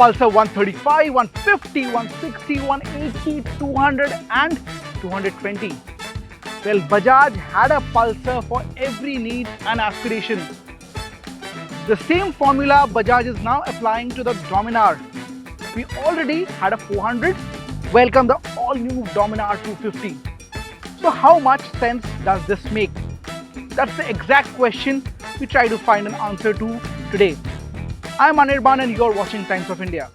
Pulsar 135, 150, 160, 180, 200 and 220. Well, Bajaj had a Pulsar for every need and aspiration. The same formula Bajaj is now applying to the Dominar. We already had a 400. Welcome the all-new Dominar 250. So how much sense does this make? That's the exact question we try to find an answer to today. I'm Anirban and you're watching Times of India.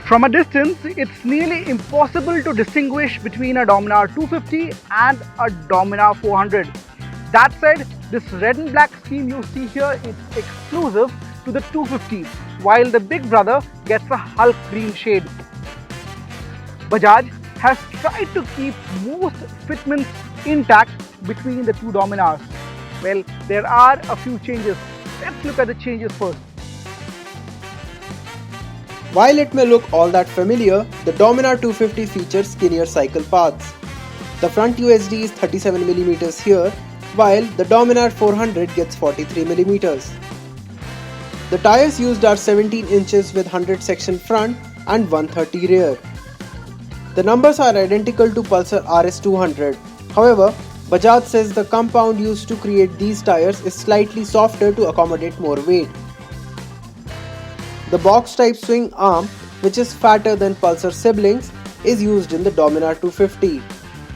From a distance, it's nearly impossible to distinguish between a Dominar 250 and a Dominar 400. That said, this red and black scheme you see here is exclusive to the 250, while the big brother gets a Hulk green shade. Bajaj has tried to keep most fitments intact between the two Dominars. Well, there are a few changes. Let's look at the changes first. While it may look all that familiar, the Dominar 250 features skinnier cycle paths. The front USD is 37mm here, while the Dominar 400 gets 43mm. The tires used are 17 inches with 100 section front and 130 rear. The numbers are identical to Pulsar RS 200. However, Bajaj says the compound used to create these tires is slightly softer to accommodate more weight. The box type swing arm, which is fatter than Pulsar siblings, is used in the Dominar 250.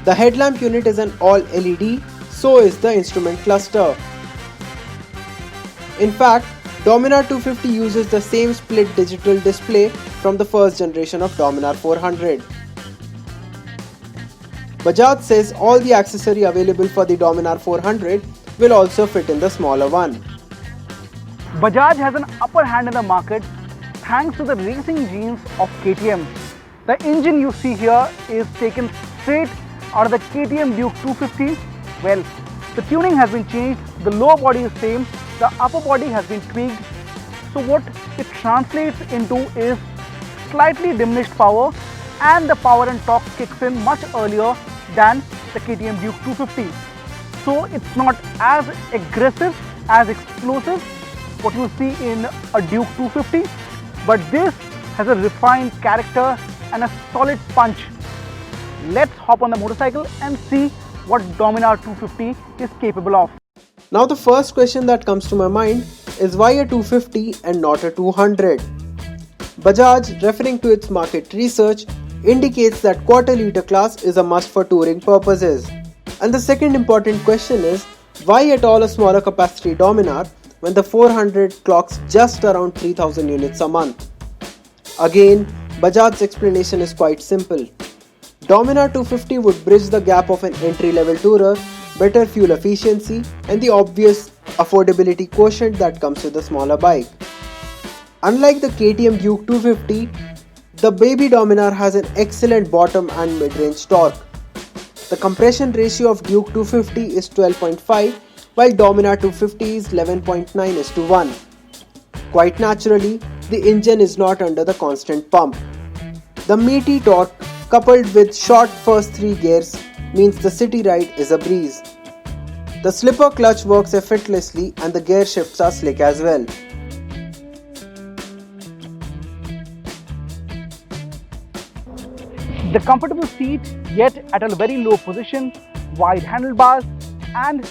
The headlamp unit is an all LED, so is the instrument cluster. In fact, Dominar 250 uses the same split digital display from the first generation of Dominar 400. Bajaj says all the accessory available for the Dominar 400 will also fit in the smaller one. Bajaj has an upper hand in the market thanks to the racing genes of KTM. The engine you see here is taken straight out of the KTM Duke 250. Well, the tuning has been changed, the lower body is same, the upper body has been tweaked. So what it translates into is slightly diminished power, and the power and torque kicks in much earlier than the KTM Duke 250. So it's not as aggressive, as explosive what you see in a Duke 250, but this has a refined character and a solid punch. Let's hop on the motorcycle and see what Dominar 250 is capable of. Now the first question that comes to my mind is why a 250 and not a 200? Bajaj, referring to its market research, indicates that quarter litre class is a must for touring purposes. And the second important question is, why at all a smaller capacity Dominar when the 400 clocks just around 3000 units a month? Again, Bajaj's explanation is quite simple. Dominar 250 would bridge the gap of an entry-level tourer, better fuel efficiency and the obvious affordability quotient that comes with a smaller bike. Unlike the KTM Duke 250, the baby Dominar has an excellent bottom and mid-range torque. The compression ratio of Duke 250 is 12.5, while Dominar 250 is 11.9:1. Quite naturally, the engine is not under the constant pump. The meaty torque coupled with short first 3 gears means the city ride is a breeze. The slipper clutch works effortlessly and the gear shifts are slick as well. The comfortable seat, yet at a very low position, wide handlebars and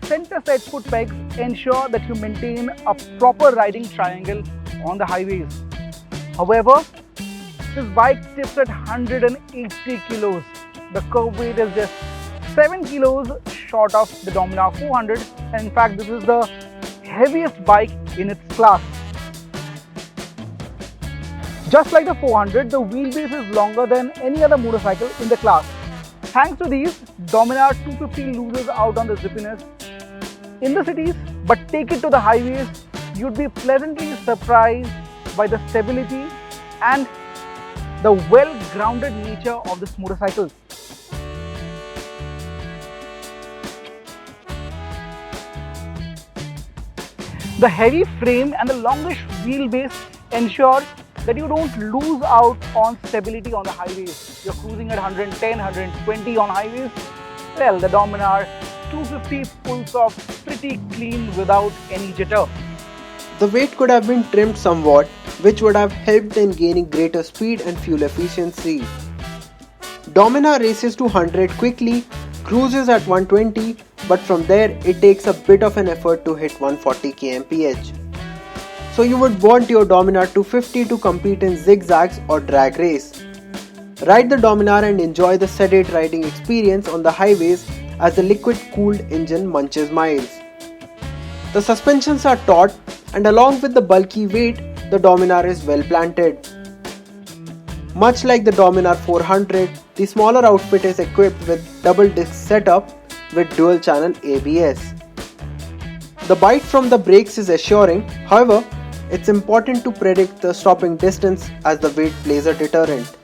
center set foot pegs ensure that you maintain a proper riding triangle on the highways. However, this bike tips at 180 kilos. The curb weight is just 7 kilos short of the Dominar 400, and in fact this is the heaviest bike in its class. Just like the 400, the wheelbase is longer than any other motorcycle in the class. Thanks to these, Dominar 250 loses out on the zippiness in the cities, but take it to the highways, you'd be pleasantly surprised by the stability and the well-grounded nature of this motorcycle. The heavy frame and the longish wheelbase ensure that you don't lose out on stability on the highways. You're cruising at 110, 120 on highways. Well, the Dominar 250 pulls off pretty clean without any jitter. The weight could have been trimmed somewhat, which would have helped in gaining greater speed and fuel efficiency. Dominar races to 100 quickly, cruises at 120, but from there it takes a bit of an effort to hit 140 kmph. So you would want your Dominar 250 to compete in zigzags or drag race. Ride the Dominar and enjoy the sedate riding experience on the highways as the liquid-cooled engine munches miles. The suspensions are taut, and along with the bulky weight, the Dominar is well planted. Much like the Dominar 400, the smaller outfit is equipped with double disc setup with dual channel ABS. The bite from the brakes is assuring, however, it's important to predict the stopping distance as the weight plays a deterrent.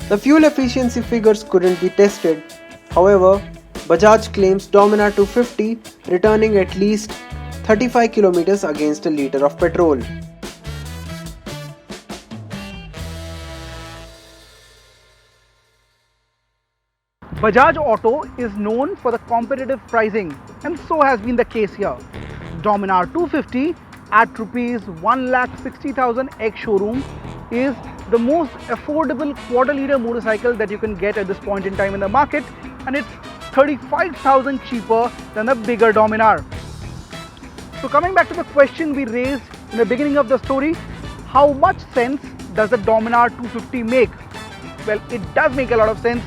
The fuel efficiency figures couldn't be tested, however, Bajaj claims Dominar 250 returning at least 35 km against a litre of petrol. Bajaj Auto is known for the competitive pricing, and so has been the case here. Dominar 250 at rupees 1,60,000 ex-showroom is the most affordable quarter-litre motorcycle that you can get at this point in time in the market, and it's 35,000 cheaper than the bigger Dominar. So coming back to the question we raised in the beginning of the story, how much sense does the Dominar 250 make? Well, it does make a lot of sense,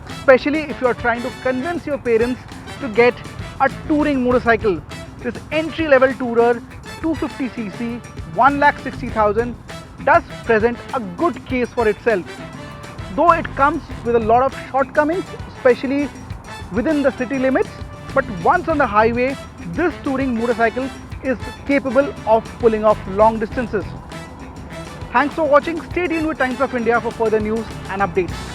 especially if you are trying to convince your parents to get a touring motorcycle. This entry-level tourer 250cc 1,60,000 does present a good case for itself. Though it comes with a lot of shortcomings, especially within the city limits, but once on the highway, this touring motorcycle is capable of pulling off long distances. Thanks for watching. Stay tuned with Times of India for further news and updates.